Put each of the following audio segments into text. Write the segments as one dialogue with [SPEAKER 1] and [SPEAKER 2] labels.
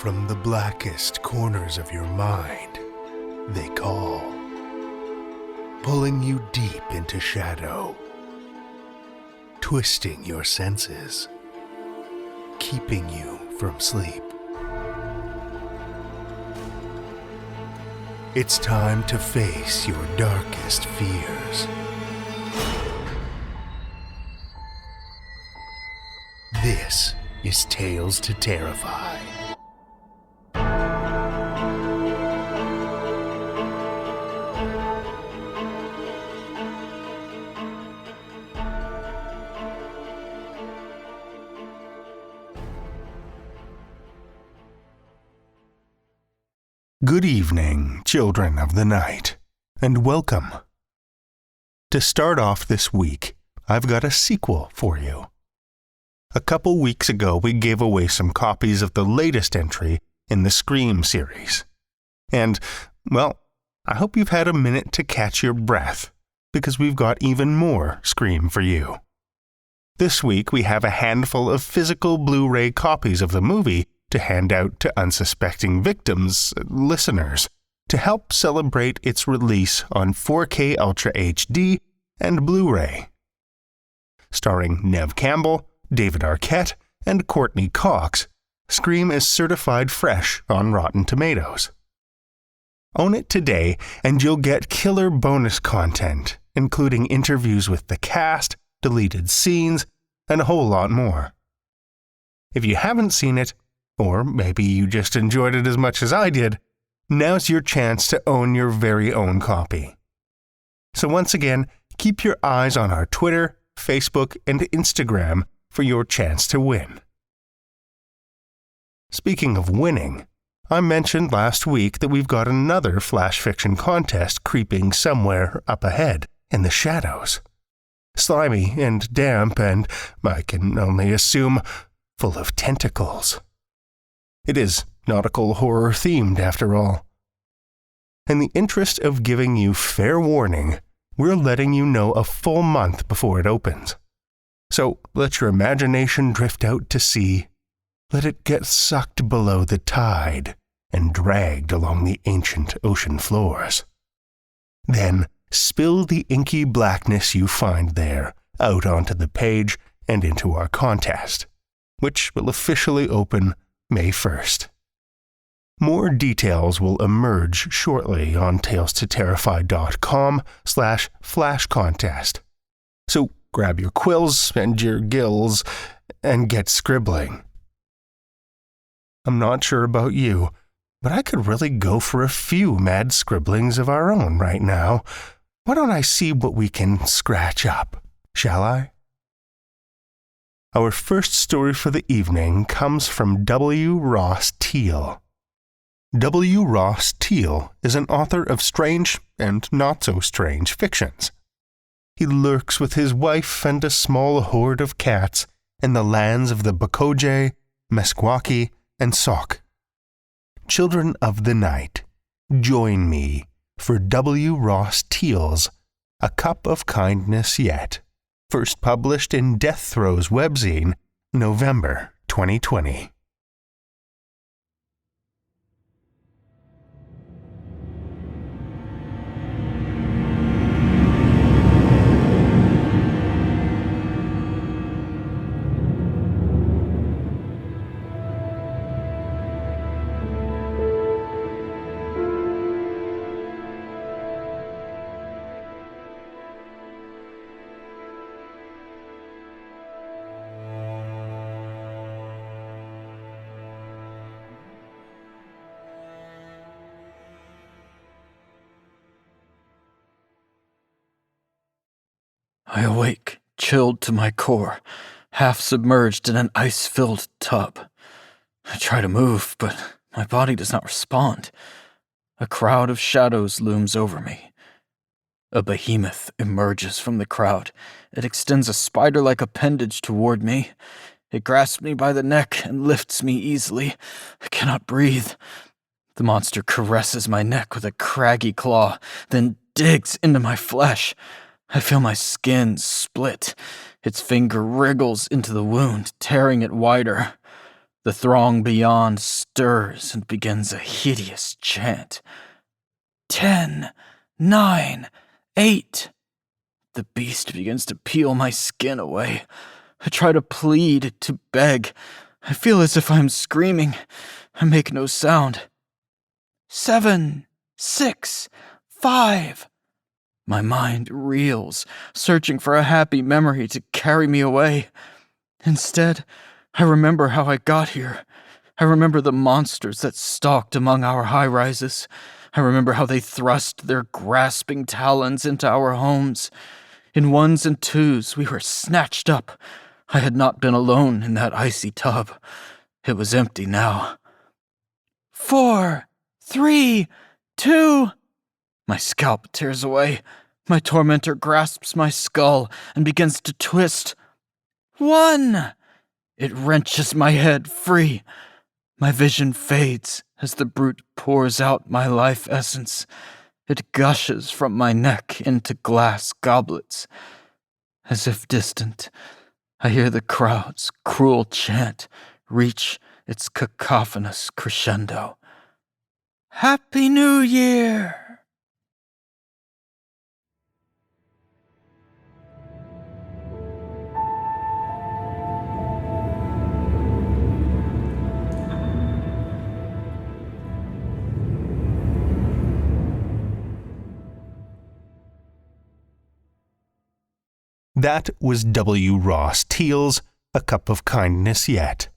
[SPEAKER 1] From the blackest corners of your mind, they call, pulling you deep into shadow, twisting your senses, keeping you from sleep. It's time to face your darkest fears. This is Tales to Terrify. Good evening, children of the night, and welcome. To start off this week, I've got a sequel for you. A couple weeks ago, we gave away some copies of the latest entry in the Scream series. And, well, I hope you've had a minute to catch your breath, because we've got even more Scream for you. This week, we have a handful of physical Blu-ray copies of the movie to hand out to unsuspecting victims, listeners, to help celebrate its release on 4K Ultra HD and Blu-ray. Starring Neve Campbell, David Arquette, and Courtney Cox, Scream is certified fresh on Rotten Tomatoes. Own it today and you'll get killer bonus content, including interviews with the cast, deleted scenes, and a whole lot more. If you haven't seen it, or maybe you just enjoyed it as much as I did, now's your chance to own your very own copy. So once again, keep your eyes on our Twitter, Facebook, and Instagram for your chance to win. Speaking of winning, I mentioned last week that we've got another flash fiction contest creeping somewhere up ahead in the shadows. Slimy and damp and, I can only assume, full of tentacles. It is nautical horror themed after all. In the interest of giving you fair warning, we're letting you know a full month before it opens. So let your imagination drift out to sea. Let it get sucked below the tide and dragged along the ancient ocean floors. Then spill the inky blackness you find there out onto the page and into our contest, which will officially open May 1st. More details will emerge shortly on talestoterrify.com/flash contest. So grab your quills and your gills and get scribbling. I'm not sure about you, but I could really go for a few mad scribblings of our own right now. Why don't I see what we can scratch up, shall I? Our first story for the evening comes from W. Ross Teal. W. Ross Teal is an author of strange and not-so-strange fictions. He lurks with his wife and a small horde of cats in the lands of the Bokojay, Meskwaki, and Sauk. Children of the night, join me for W. Ross Teal's A Cup of Kindness Yet, first published in Death Throes webzine, November 2020.
[SPEAKER 2] I awake, chilled to my core, half submerged in an ice-filled tub. I try to move, but my body does not respond. A crowd of shadows looms over me. A behemoth emerges from the crowd. It extends a spider-like appendage toward me. It grasps me by the neck and lifts me easily. I cannot breathe. The monster caresses my neck with a craggy claw, then digs into my flesh. I feel my skin split. Its finger wriggles into the wound, tearing it wider. The throng beyond stirs and begins a hideous chant. 10, 9, 8. The beast begins to peel my skin away. I try to plead, to beg. I feel as if I'm screaming. I make no sound. 7, 6, 5. My mind reels, searching for a happy memory to carry me away. Instead, I remember how I got here. I remember the monsters that stalked among our high-rises. I remember how they thrust their grasping talons into our homes. In ones and twos, we were snatched up. I had not been alone in that icy tub. It was empty now. 4, 3, 2. My scalp tears away. My tormentor grasps my skull and begins to twist. 1. It wrenches my head free. My vision fades as the brute pours out my life essence. It gushes from my neck into glass goblets. As if distant, I hear the crowd's cruel chant reach its cacophonous crescendo. Happy New Year!
[SPEAKER 1] That was W. Ross Teal's A Cup of Kindness Yet,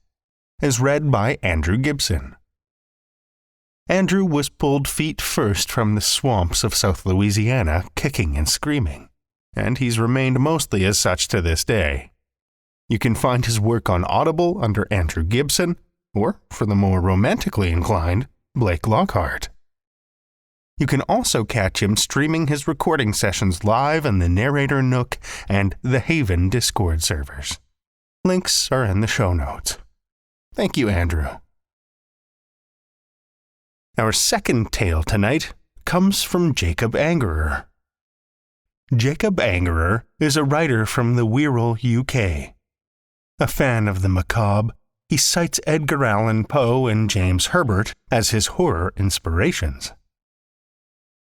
[SPEAKER 1] as read by Andrew Gibson. Andrew was pulled feet first from the swamps of South Louisiana, kicking and screaming, and he's remained mostly as such to this day. You can find his work on Audible under Andrew Gibson, or, for the more romantically inclined, Blake Lockhart. You can also catch him streaming his recording sessions live in the Narrator Nook and the Haven Discord servers. Links are in the show notes. Thank you, Andrew. Our second tale tonight comes from Jakob Angerer. Jakob Angerer is a writer from the Wirral, UK. A fan of the macabre, he cites Edgar Allan Poe and James Herbert as his horror inspirations.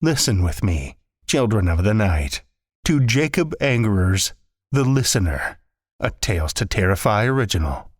[SPEAKER 1] Listen with me, children of the night, to Jakob Angerer's The Listener, a Tales to Terrify original.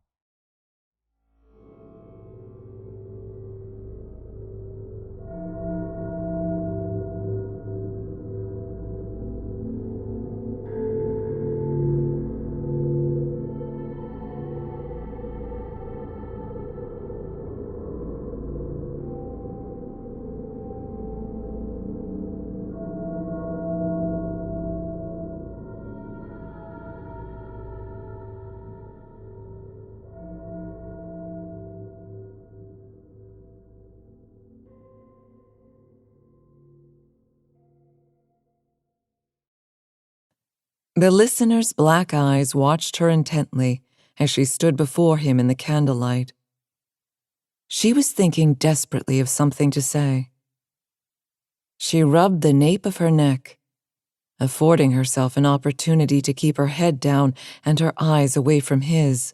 [SPEAKER 3] The listener's black eyes watched her intently as she stood before him in the candlelight. She was thinking desperately of something to say. She rubbed the nape of her neck, affording herself an opportunity to keep her head down and her eyes away from his.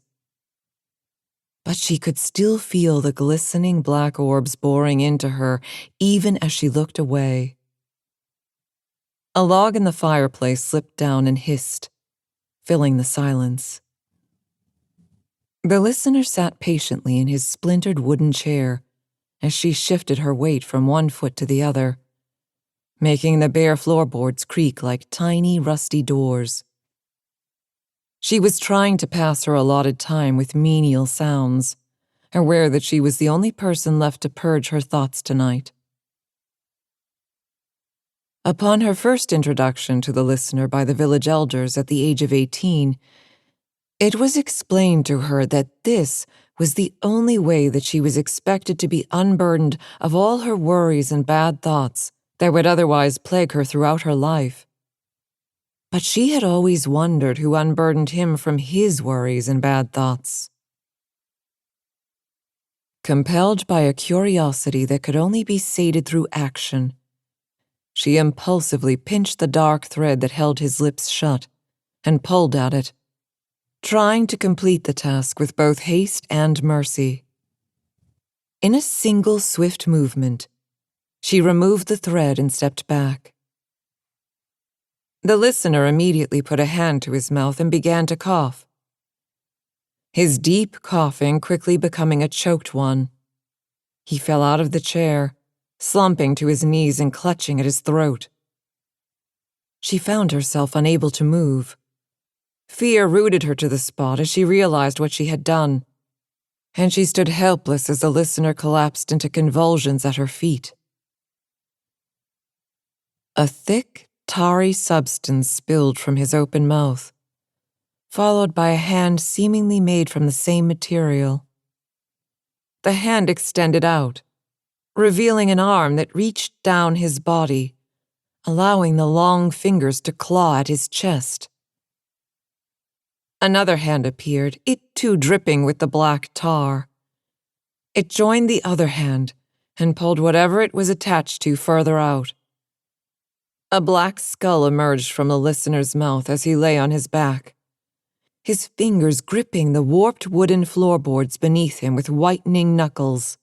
[SPEAKER 3] But she could still feel the glistening black orbs boring into her even as she looked away. A log in the fireplace slipped down and hissed, filling the silence. The listener sat patiently in his splintered wooden chair as she shifted her weight from one foot to the other, making the bare floorboards creak like tiny, rusty doors. She was trying to pass her allotted time with menial sounds, aware that she was the only person left to purge her thoughts tonight. Upon her first introduction to the listener by the village elders at the age of 18, it was explained to her that this was the only way that she was expected to be unburdened of all her worries and bad thoughts that would otherwise plague her throughout her life. But she had always wondered who unburdened him from his worries and bad thoughts. Compelled by a curiosity that could only be sated through action, she impulsively pinched the dark thread that held his lips shut and pulled at it, trying to complete the task with both haste and mercy. In a single swift movement, she removed the thread and stepped back. The listener immediately put a hand to his mouth and began to cough, his deep coughing quickly becoming a choked one. He fell out of the chair, slumping to his knees and clutching at his throat. She found herself unable to move. Fear rooted her to the spot as she realized what she had done, and she stood helpless as the listener collapsed into convulsions at her feet. A thick, tarry substance spilled from his open mouth, followed by a hand seemingly made from the same material. The hand extended out, revealing an arm that reached down his body, allowing the long fingers to claw at his chest. Another hand appeared, it too dripping with the black tar. It joined the other hand and pulled whatever it was attached to further out. A black skull emerged from the listener's mouth as he lay on his back, his fingers gripping the warped wooden floorboards beneath him with whitening knuckles.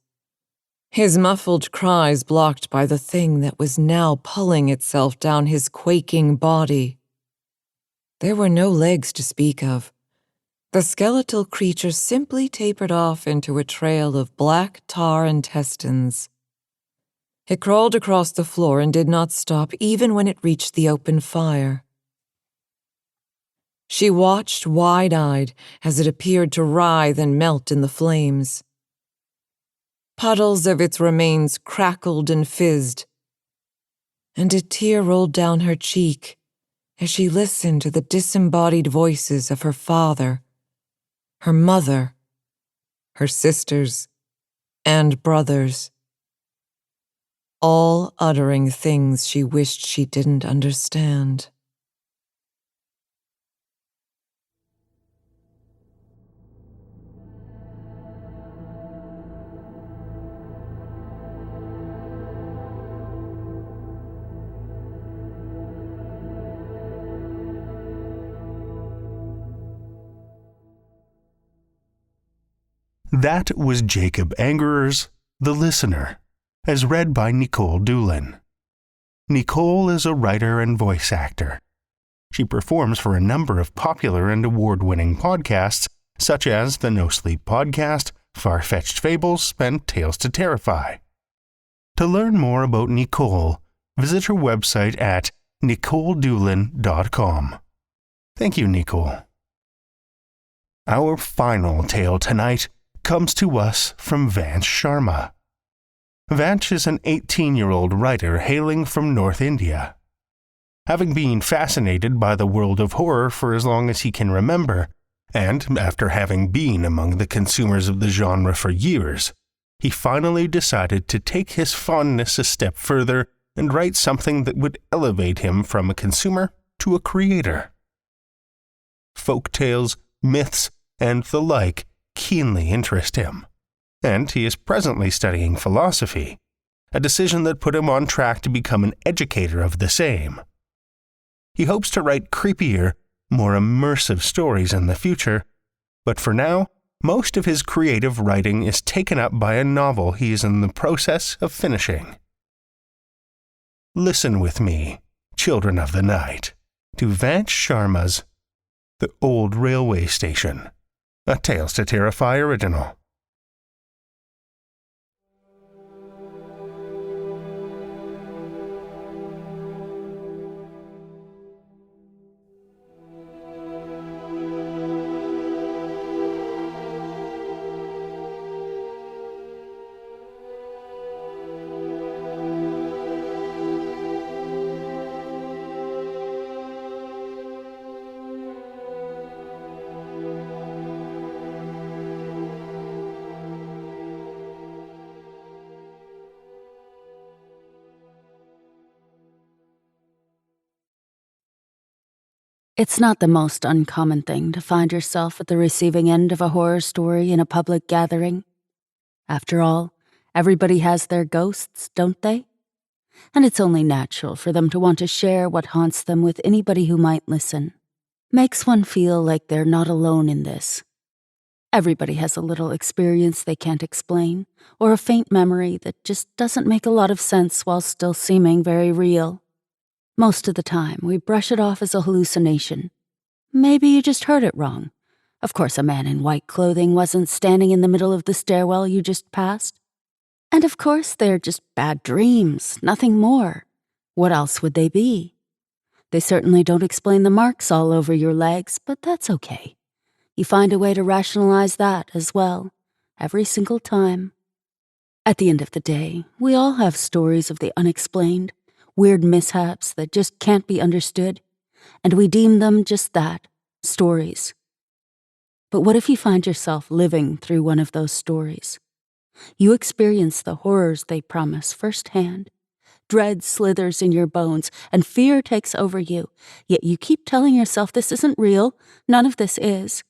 [SPEAKER 3] His muffled cries blocked by the thing that was now pulling itself down his quaking body. There were no legs to speak of. The skeletal creature simply tapered off into a trail of black tar intestines. It crawled across the floor and did not stop even when it reached the open fire. She watched wide-eyed as it appeared to writhe and melt in the flames. Puddles of its remains crackled and fizzed, and a tear rolled down her cheek as she listened to the disembodied voices of her father, her mother, her sisters, and brothers, all uttering things she wished she didn't understand.
[SPEAKER 1] That was Jacob Angerer's The Listener, as read by Nikolle Doolin. Nikolle is a writer and voice actor. She performs for a number of popular and award-winning podcasts, such as the No Sleep Podcast, Far-Fetched Fables, and Tales to Terrify. To learn more about Nikolle, visit her website at NikolleDoolin.com. Thank you, Nikolle. Our final tale tonight comes to us from Vansh Sharma. Vansh is an 18-year-old writer hailing from North India. Having been fascinated by the world of horror for as long as he can remember, and after having been among the consumers of the genre for years, he finally decided to take his fondness a step further and write something that would elevate him from a consumer to a creator. Folk tales, myths, and the like keenly interest him, and he is presently studying philosophy, a decision that put him on track to become an educator of the same. He hopes to write creepier, more immersive stories in the future, but for now, most of his creative writing is taken up by a novel he is in the process of finishing. Listen with me, children of the night, to Vansh Sharma's The Old Railway Station, a Tales to Terrify original.
[SPEAKER 4] It's not the most uncommon thing to find yourself at the receiving end of a horror story in a public gathering. After all, everybody has their ghosts, don't they? And it's only natural for them to want to share what haunts them with anybody who might listen. Makes one feel like they're not alone in this. Everybody has a little experience they can't explain, or a faint memory that just doesn't make a lot of sense while still seeming very real. Most of the time, we brush it off as a hallucination. Maybe you just heard it wrong. Of course, a man in white clothing wasn't standing in the middle of the stairwell you just passed. And of course, they're just bad dreams, nothing more. What else would they be? They certainly don't explain the marks all over your legs, but that's okay. You find a way to rationalize that as well, every single time. At the end of the day, we all have stories of the unexplained, weird mishaps that just can't be understood, and we deem them just that, stories. But what if you find yourself living through one of those stories? You experience the horrors they promise firsthand. Dread slithers in your bones, and fear takes over you, yet you keep telling yourself this isn't real, none of this is.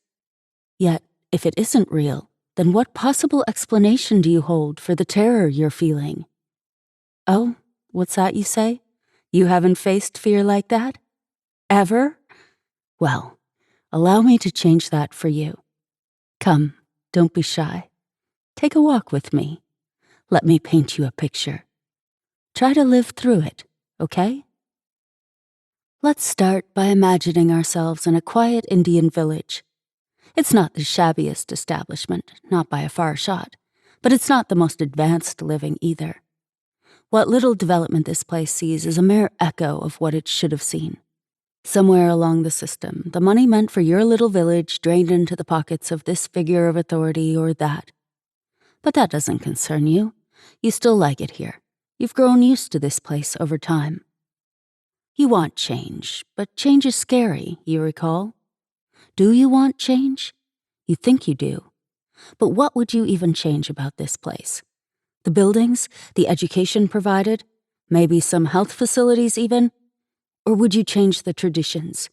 [SPEAKER 4] Yet, if it isn't real, then what possible explanation do you hold for the terror you're feeling? Oh, what's that you say? You haven't faced fear like that? Ever? Well, allow me to change that for you. Come, don't be shy. Take a walk with me. Let me paint you a picture. Try to live through it, okay? Let's start by imagining ourselves in a quiet Indian village. It's not the shabbiest establishment, not by a far shot, but it's not the most advanced living either. What little development this place sees is a mere echo of what it should have seen. Somewhere along the system, the money meant for your little village drained into the pockets of this figure of authority or that. But that doesn't concern you. You still like it here. You've grown used to this place over time. You want change, but change is scary, you recall. Do you want change? You think you do. But what would you even change about this place? The buildings? The education provided? Maybe some health facilities even? Or would you change the traditions?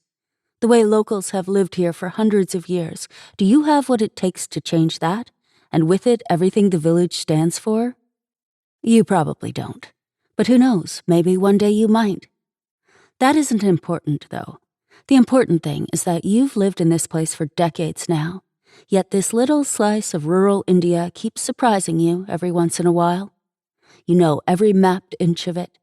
[SPEAKER 4] The way locals have lived here for hundreds of years, do you have what it takes to change that? And with it, everything the village stands for? You probably don't. But who knows, maybe one day you might. That isn't important, though. The important thing is that you've lived in this place for decades now, yet this little slice of rural India keeps surprising you every once in a while. You know every mapped inch of it.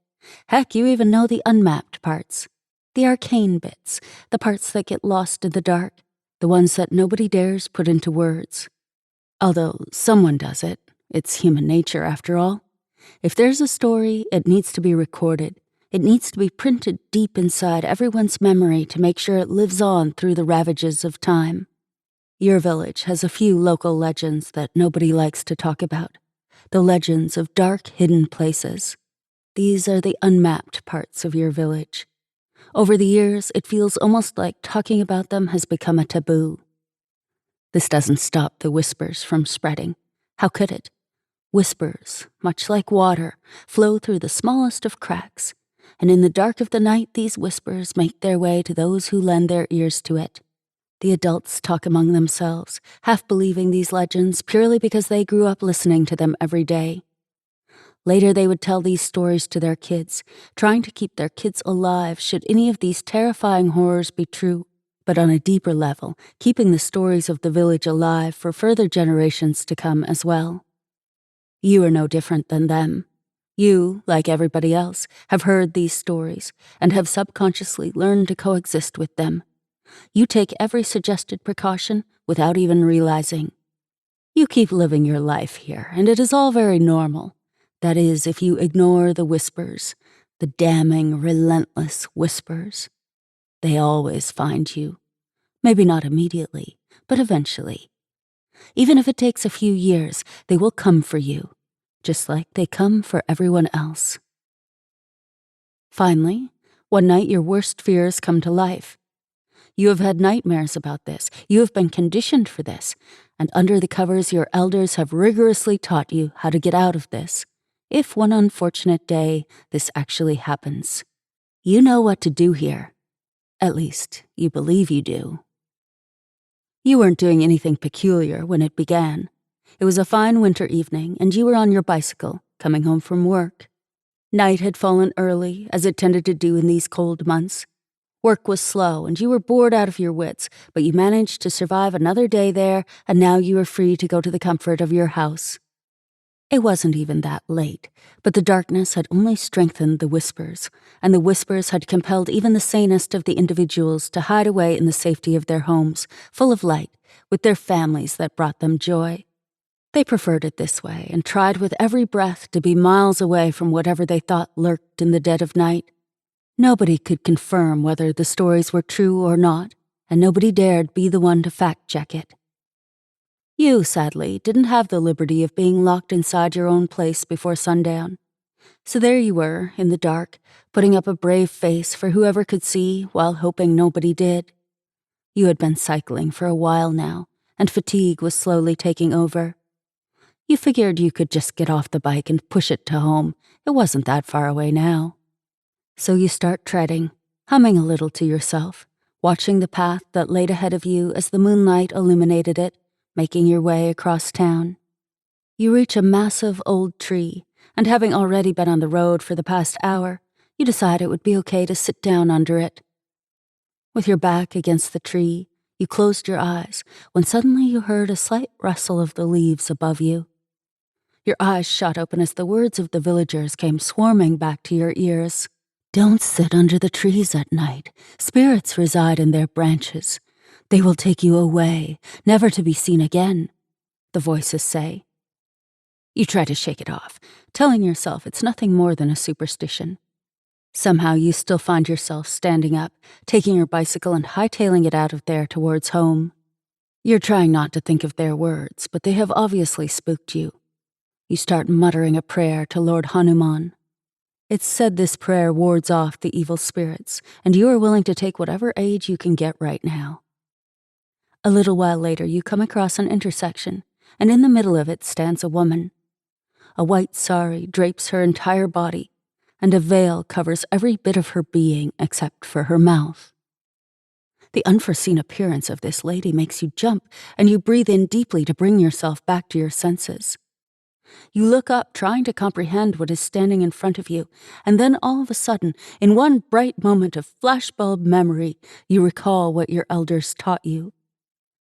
[SPEAKER 4] Heck, you even know the unmapped parts. The arcane bits, the parts that get lost in the dark, the ones that nobody dares put into words. Although someone does it. It's human nature, after all. If there's a story, it needs to be recorded. It needs to be printed deep inside everyone's memory to make sure it lives on through the ravages of time. Your village has a few local legends that nobody likes to talk about. The legends of dark, hidden places. These are the unmapped parts of your village. Over the years, it feels almost like talking about them has become a taboo. This doesn't stop the whispers from spreading. How could it? Whispers, much like water, flow through the smallest of cracks, and in the dark of the night these whispers make their way to those who lend their ears to it. The adults talk among themselves, half believing these legends purely because they grew up listening to them every day. Later they would tell these stories to their kids, trying to keep their kids alive should any of these terrifying horrors be true, but on a deeper level, keeping the stories of the village alive for further generations to come as well. You are no different than them. You, like everybody else, have heard these stories and have subconsciously learned to coexist with them. You take every suggested precaution without even realizing. You keep living your life here, and it is all very normal. That is, if you ignore the whispers, the damning, relentless whispers. They always find you. Maybe not immediately, but eventually. Even if it takes a few years, they will come for you, just like they come for everyone else. Finally, one night your worst fears come to life. You have had nightmares about this, you have been conditioned for this, and under the covers your elders have rigorously taught you how to get out of this, if one unfortunate day this actually happens. You know what to do here. At least, you believe you do. You weren't doing anything peculiar when it began. It was a fine winter evening, and you were on your bicycle, coming home from work. Night had fallen early, as it tended to do in these cold months. Work was slow, and you were bored out of your wits, but you managed to survive another day there, and now you were free to go to the comfort of your house. It wasn't even that late, but the darkness had only strengthened the whispers, and the whispers had compelled even the sanest of the individuals to hide away in the safety of their homes, full of light, with their families that brought them joy. They preferred it this way, and tried with every breath to be miles away from whatever they thought lurked in the dead of night. Nobody could confirm whether the stories were true or not, and nobody dared be the one to fact-check it. You, sadly, didn't have the liberty of being locked inside your own place before sundown. So there you were, in the dark, putting up a brave face for whoever could see while hoping nobody did. You had been cycling for a while now, and fatigue was slowly taking over. You figured you could just get off the bike and push it to home. It wasn't that far away now. So you start treading, humming a little to yourself, watching the path that laid ahead of you as the moonlight illuminated it, making your way across town. You reach a massive old tree, and having already been on the road for the past hour, you decide it would be okay to sit down under it. With your back against the tree, you closed your eyes when suddenly you heard a slight rustle of the leaves above you. Your eyes shot open as the words of the villagers came swarming back to your ears. "Don't sit under the trees at night. Spirits reside in their branches. They will take you away, never to be seen again," the voices say. You try to shake it off, telling yourself it's nothing more than a superstition. Somehow you still find yourself standing up, taking your bicycle and hightailing it out of there towards home. You're trying not to think of their words, but they have obviously spooked you. You start muttering a prayer to Lord Hanuman. It's said this prayer wards off the evil spirits, and you are willing to take whatever aid you can get right now. A little while later, you come across an intersection, and in the middle of it stands a woman. A white sari drapes her entire body, and a veil covers every bit of her being except for her mouth. The unforeseen appearance of this lady makes you jump, and you breathe in deeply to bring yourself back to your senses. You look up, trying to comprehend what is standing in front of you, and then all of a sudden, in one bright moment of flashbulb memory, you recall what your elders taught you.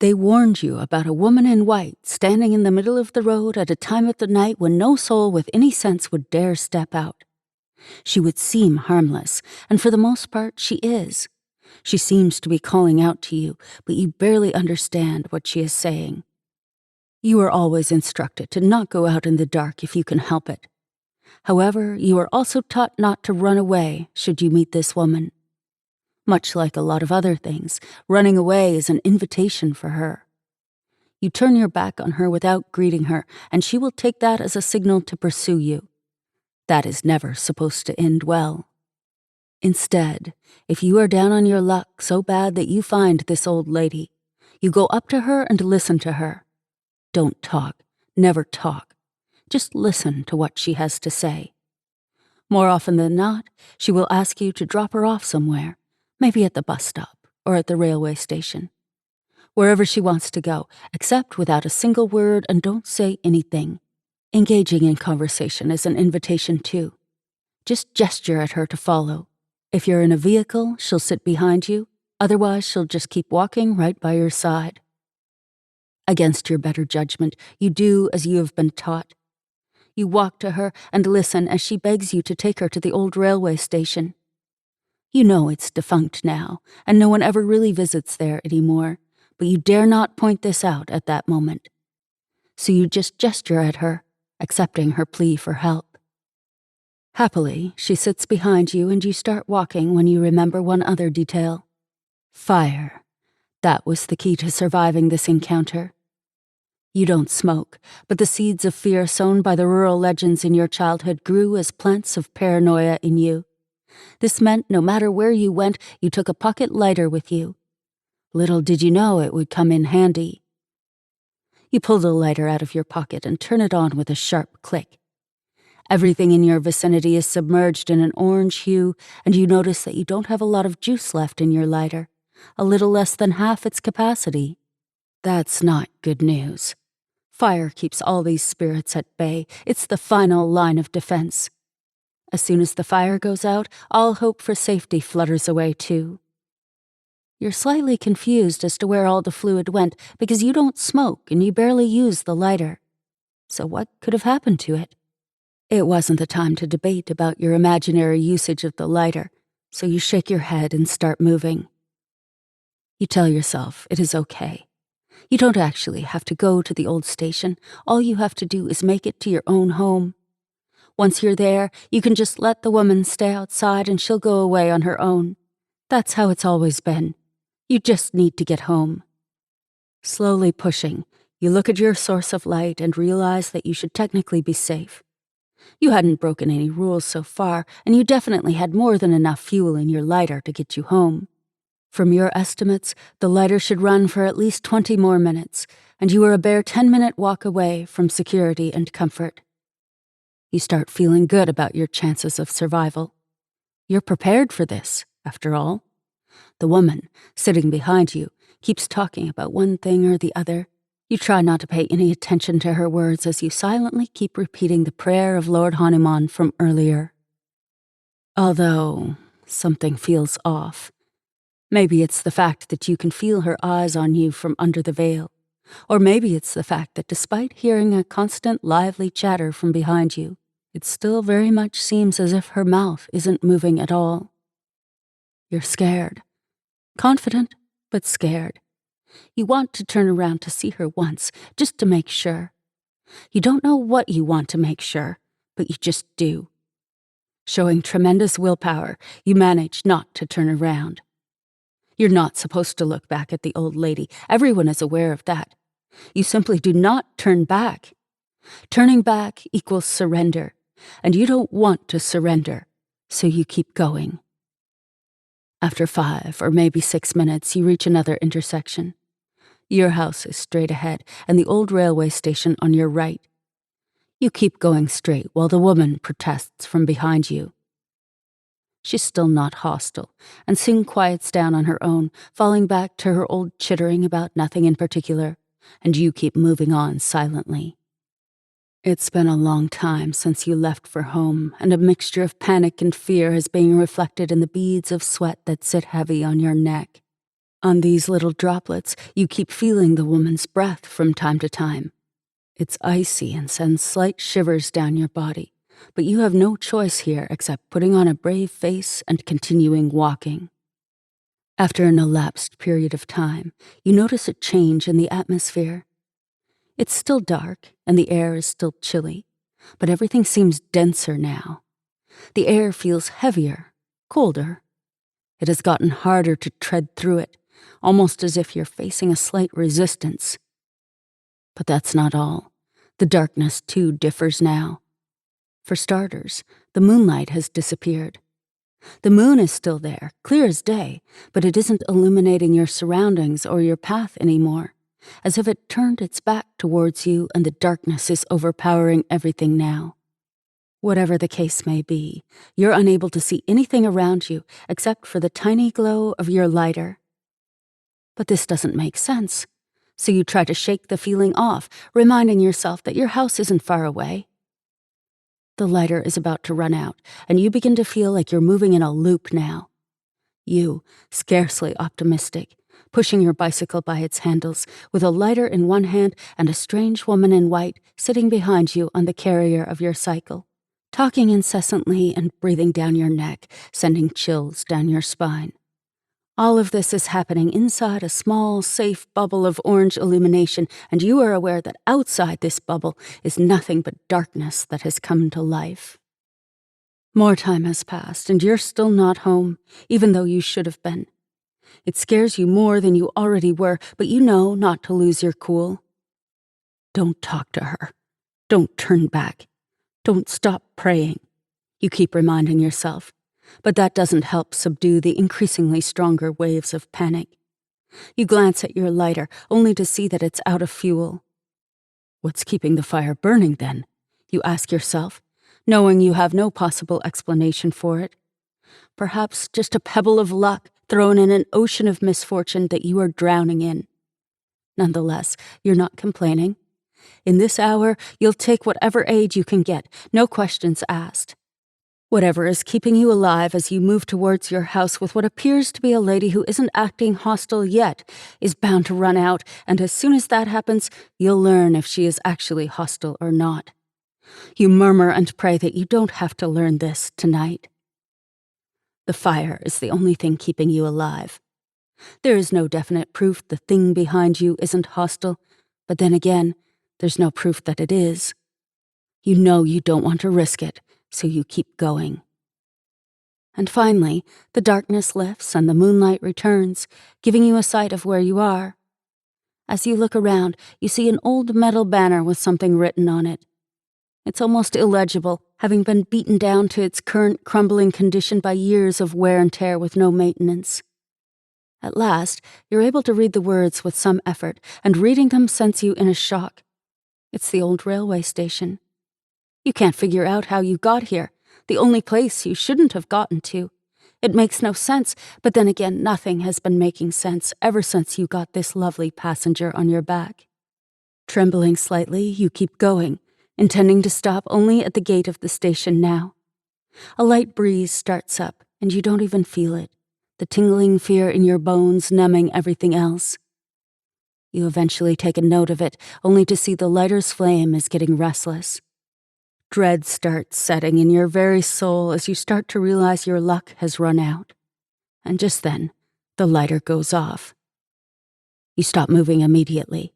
[SPEAKER 4] They warned you about a woman in white standing in the middle of the road at a time of the night when no soul with any sense would dare step out. She would seem harmless, and for the most part she is. She seems to be calling out to you, but you barely understand what she is saying. You are always instructed to not go out in the dark if you can help it. However, you are also taught not to run away should you meet this woman. Much like a lot of other things, running away is an invitation for her. You turn your back on her without greeting her, and she will take that as a signal to pursue you. That is never supposed to end well. Instead, if you are down on your luck so bad that you find this old lady, you go up to her and listen to her. Don't talk, never talk. Just listen to what she has to say. More often than not, she will ask you to drop her off somewhere, maybe at the bus stop or at the railway station. Wherever she wants to go, accept without a single word and don't say anything. Engaging in conversation is an invitation too. Just gesture at her to follow. If you're in a vehicle, she'll sit behind you. Otherwise, she'll just keep walking right by your side. Against your better judgment, you do as you have been taught. You walk to her and listen as she begs you to take her to the old railway station. You know it's defunct now, and no one ever really visits there anymore, but you dare not point this out at that moment. So you just gesture at her, accepting her plea for help. Happily, she sits behind you and you start walking when you remember one other detail. Fire. That was the key to surviving this encounter. You don't smoke, but the seeds of fear sown by the rural legends in your childhood grew as plants of paranoia in you. This meant no matter where you went, you took a pocket lighter with you. Little did you know it would come in handy. You pull the lighter out of your pocket and turn it on with a sharp click. Everything in your vicinity is submerged in an orange hue, and you notice that you don't have a lot of juice left in your lighter, a little less than half its capacity. That's not good news. Fire keeps all these spirits at bay. It's the final line of defense. As soon as the fire goes out, all hope for safety flutters away too. You're slightly confused as to where all the fluid went because you don't smoke and you barely use the lighter. So what could have happened to it? It wasn't the time to debate about your imaginary usage of the lighter, so you shake your head and start moving. You tell yourself it is okay. You don't actually have to go to the old station. All you have to do is make it to your own home. Once you're there, you can just let the woman stay outside and she'll go away on her own. That's how it's always been. You just need to get home. Slowly pushing, you look at your source of light and realize that you should technically be safe. You hadn't broken any rules so far, and you definitely had more than enough fuel in your lighter to get you home. From your estimates, the lighter should run for at least 20 more minutes, and you are a bare 10-minute walk away from security and comfort. You start feeling good about your chances of survival. You're prepared for this, after all. The woman, sitting behind you, keeps talking about one thing or the other. You try not to pay any attention to her words as you silently keep repeating the prayer of Lord Hanuman from earlier. Although, something feels off. Maybe it's the fact that you can feel her eyes on you from under the veil. Or maybe it's the fact that despite hearing a constant lively chatter from behind you, it still very much seems as if her mouth isn't moving at all. You're scared. Confident, but scared. You want to turn around to see her once, just to make sure. You don't know what you want to make sure, but you just do. Showing tremendous willpower, you manage not to turn around. You're not supposed to look back at the old lady. Everyone is aware of that. You simply do not turn back. Turning back equals surrender, and you don't want to surrender, so you keep going. After 5 or maybe 6 minutes, you reach another intersection. Your house is straight ahead, and the old railway station on your right. You keep going straight while the woman protests from behind you. She's still not hostile, and soon quiets down on her own, falling back to her old chittering about nothing in particular, and you keep moving on silently. It's been a long time since you left for home, and a mixture of panic and fear is being reflected in the beads of sweat that sit heavy on your neck. On these little droplets, you keep feeling the woman's breath from time to time. It's icy and sends slight shivers down your body, but you have no choice here except putting on a brave face and continuing walking. After an elapsed period of time, you notice a change in the atmosphere. It's still dark, and the air is still chilly, but everything seems denser now. The air feels heavier, colder. It has gotten harder to tread through it, almost as if you're facing a slight resistance. But that's not all. The darkness, too, differs now. For starters, the moonlight has disappeared. The moon is still there, clear as day, but it isn't illuminating your surroundings or your path anymore, as if it turned its back towards you and the darkness is overpowering everything now. Whatever the case may be, you're unable to see anything around you except for the tiny glow of your lighter. But this doesn't make sense, so you try to shake the feeling off, reminding yourself that your house isn't far away. The lighter is about to run out, and you begin to feel like you're moving in a loop now. You, scarcely optimistic, pushing your bicycle by its handles, with a lighter in one hand and a strange woman in white sitting behind you on the carrier of your cycle, talking incessantly and breathing down your neck, sending chills down your spine. All of this is happening inside a small, safe bubble of orange illumination, and you are aware that outside this bubble is nothing but darkness that has come to life. More time has passed, and you're still not home, even though you should have been. It scares you more than you already were, but you know not to lose your cool. Don't talk to her. Don't turn back. Don't stop praying. You keep reminding yourself, but that doesn't help subdue the increasingly stronger waves of panic. You glance at your lighter, only to see that it's out of fuel. What's keeping the fire burning, then? You ask yourself, knowing you have no possible explanation for it. Perhaps just a pebble of luck thrown in an ocean of misfortune that you are drowning in. Nonetheless, you're not complaining. In this hour, you'll take whatever aid you can get, no questions asked. Whatever is keeping you alive as you move towards your house with what appears to be a lady who isn't acting hostile yet is bound to run out, and as soon as that happens, you'll learn if she is actually hostile or not. You murmur and pray that you don't have to learn this tonight. The fire is the only thing keeping you alive. There is no definite proof the thing behind you isn't hostile, but then again, there's no proof that it is. You know you don't want to risk it, so you keep going. And finally, the darkness lifts and the moonlight returns, giving you a sight of where you are. As you look around, you see an old metal banner with something written on it. It's almost illegible, having been beaten down to its current crumbling condition by years of wear and tear with no maintenance. At last, you're able to read the words with some effort, and reading them sends you in a shock. It's the old railway station. You can't figure out how you got here, the only place you shouldn't have gotten to. It makes no sense, but then again, nothing has been making sense ever since you got this lovely passenger on your back. Trembling slightly, you keep going, intending to stop only at the gate of the station now. A light breeze starts up, and you don't even feel it, the tingling fear in your bones numbing everything else. You eventually take a note of it, only to see the lighter's flame is getting restless. Dread starts setting in your very soul as you start to realize your luck has run out. And just then, the lighter goes off. You stop moving immediately.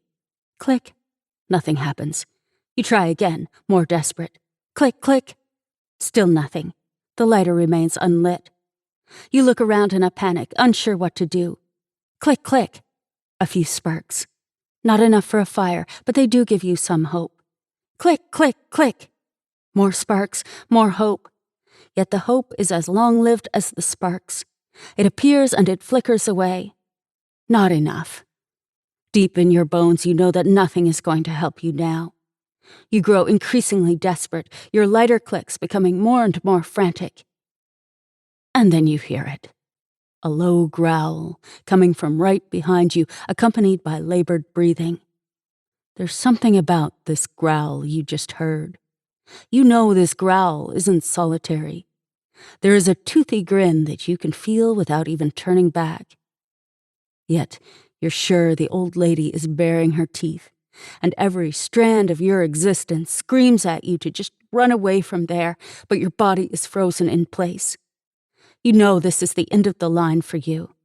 [SPEAKER 4] Click. Nothing happens. You try again, more desperate. Click, click. Still nothing. The lighter remains unlit. You look around in a panic, unsure what to do. Click, click. A few sparks. Not enough for a fire, but they do give you some hope. Click, click, click. More sparks, more hope. Yet the hope is as long-lived as the sparks. It appears and it flickers away. Not enough. Deep in your bones, you know that nothing is going to help you now. You grow increasingly desperate, your lighter clicks becoming more and more frantic. And then you hear it. A low growl coming from right behind you, accompanied by labored breathing. There's something about this growl you just heard. You know this growl isn't solitary. There is a toothy grin that you can feel without even turning back. Yet, you're sure the old lady is baring her teeth, and every strand of your existence screams at you to just run away from there, but your body is frozen in place. You know this is the end of the line for you.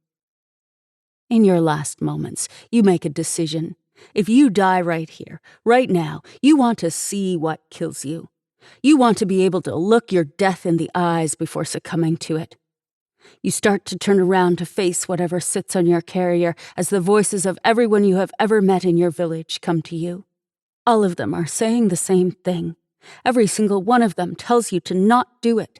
[SPEAKER 4] In your last moments, you make a decision. If you die right here, right now, you want to see what kills you. You want to be able to look your death in the eyes before succumbing to it. You start to turn around to face whatever sits on your carrier as the voices of everyone you have ever met in your village come to you. All of them are saying the same thing. Every single one of them tells you to not do it.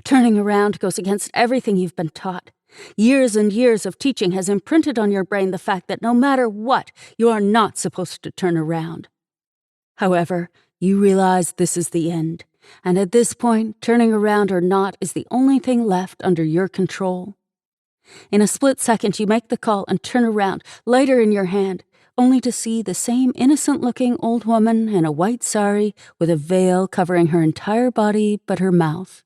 [SPEAKER 4] Turning around goes against everything you've been taught. Years and years of teaching has imprinted on your brain the fact that no matter what, you are not supposed to turn around. However, you realize this is the end, and at this point, turning around or not is the only thing left under your control. In a split second, you make the call and turn around, lighter in your hand, only to see the same innocent-looking old woman in a white sari with a veil covering her entire body but her mouth.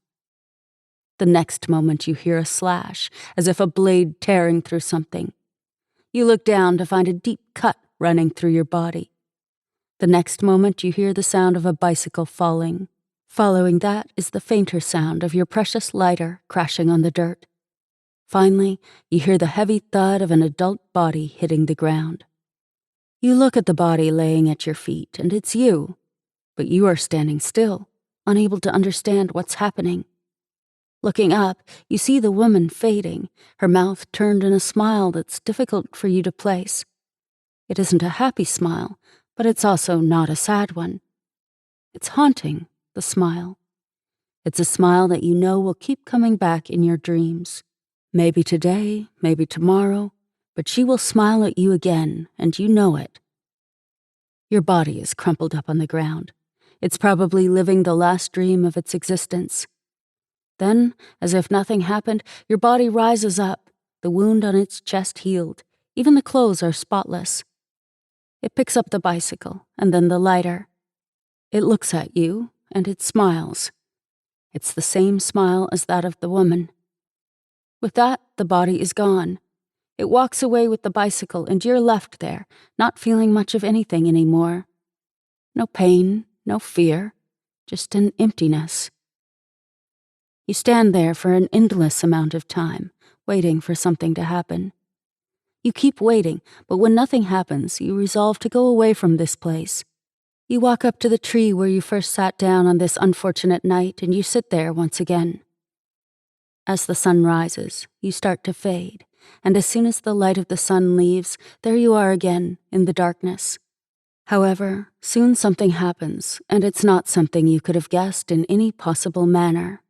[SPEAKER 4] The next moment you hear a slash, as if a blade tearing through something. You look down to find a deep cut running through your body. The next moment you hear the sound of a bicycle falling. Following that is the fainter sound of your precious lighter crashing on the dirt. Finally, you hear the heavy thud of an adult body hitting the ground. You look at the body laying at your feet, and it's you. But you are standing still, unable to understand what's happening. Looking up, you see the woman fading, her mouth turned in a smile that's difficult for you to place. It isn't a happy smile, but it's also not a sad one. It's haunting, the smile. It's a smile that you know will keep coming back in your dreams. Maybe today, maybe tomorrow, but she will smile at you again, and you know it. Your body is crumpled up on the ground. It's probably living the last dream of its existence. Then, as if nothing happened, your body rises up, the wound on its chest healed. Even the clothes are spotless. It picks up the bicycle, and then the lighter. It looks at you, and it smiles. It's the same smile as that of the woman. With that, the body is gone. It walks away with the bicycle, and you're left there, not feeling much of anything anymore. No pain, no fear, just an emptiness. You stand there for an endless amount of time, waiting for something to happen. You keep waiting, but when nothing happens, you resolve to go away from this place. You walk up to the tree where you first sat down on this unfortunate night, and you sit there once again. As the sun rises, you start to fade, and as soon as the light of the sun leaves, there you are again, in the darkness. However, soon something happens, and it's not something you could have guessed in any possible manner.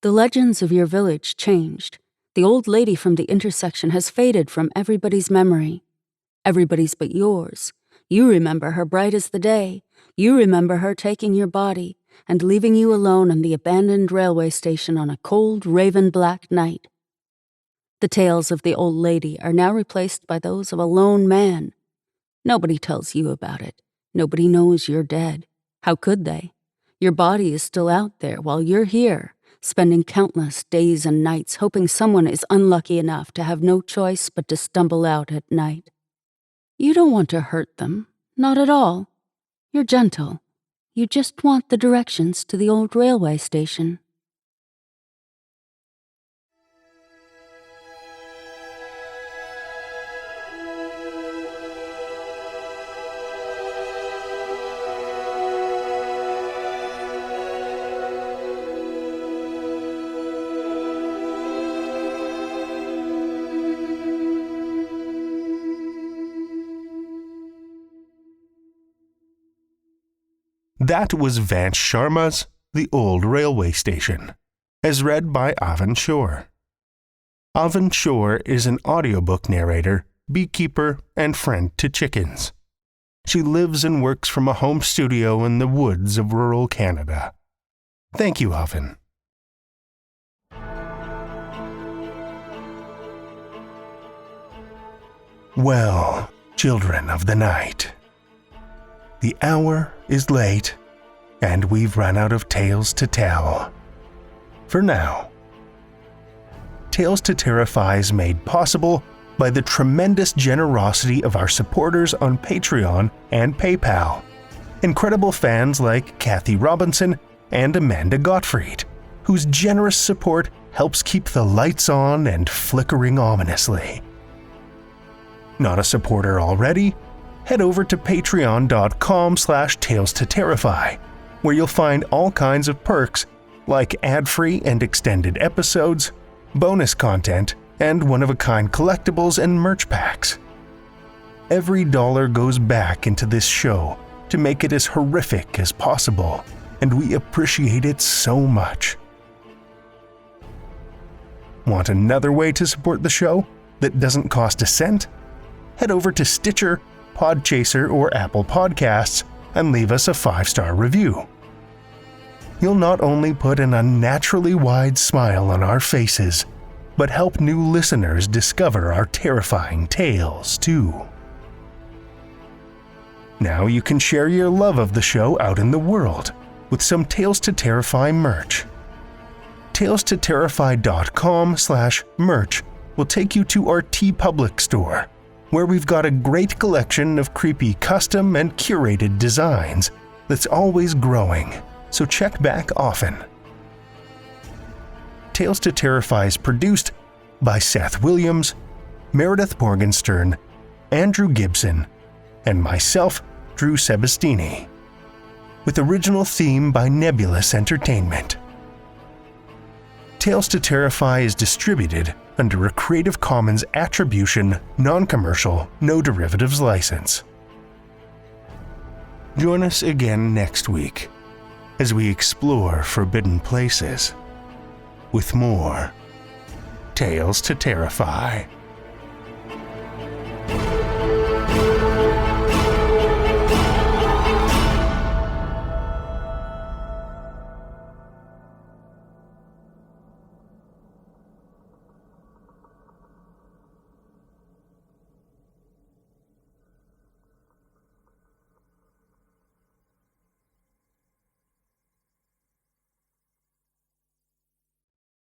[SPEAKER 4] The legends of your village changed. The old lady from the intersection has faded from everybody's memory. Everybody's but yours. You remember her bright as the day. You remember her taking your body and leaving you alone in the abandoned railway station on a cold, raven-black night. The tales of the old lady are now replaced by those of a lone man. Nobody tells you about it. Nobody knows you're dead. How could they? Your body is still out there while you're here, spending countless days and nights hoping someone is unlucky enough to have no choice but to stumble out at night. You don't want to hurt them, not at all. You're gentle. You just want the directions to the old railway station.
[SPEAKER 1] That was Vansh Sharma's The Old Railway Station, as read by Aven. Aven is an audiobook narrator, beekeeper, and friend to chickens. She lives and works from a home studio in the woods of rural Canada. Thank you, Aven. Well, children of the night, the hour is late, and we've run out of tales to tell. For now. Tales to Terrify is made possible by the tremendous generosity of our supporters on Patreon and PayPal. Incredible fans like Kathy Robinson and Amanda Gottfried, whose generous support helps keep the lights on and flickering ominously. Not a supporter already? Head over to patreon.com/Tales to Terrify, where you'll find all kinds of perks like ad-free and extended episodes, bonus content, and one-of-a-kind collectibles and merch packs. Every dollar goes back into this show to make it as horrific as possible, and we appreciate it so much. Want another way to support the show that doesn't cost a cent? Head over to Stitcher, Podchaser, or Apple Podcasts and leave us a 5-star review. You'll not only put an unnaturally wide smile on our faces, but help new listeners discover our terrifying tales too. Now you can share your love of the show out in the world with some Tales to Terrify merch. TalesToTerrify.com/merch will take you to our TeePublic store, where we've got a great collection of creepy custom and curated designs that's always growing, so check back often. Tales to Terrify is produced by Seth Williams, Meredith Morgenstern, Andrew Gibson, and myself, Drew Sebastini, with original theme by Nebulous Entertainment. Tales to Terrify is distributed under a Creative Commons Attribution, Non-Commercial, No Derivatives license. Join us again next week as we explore forbidden places with more Tales to Terrify.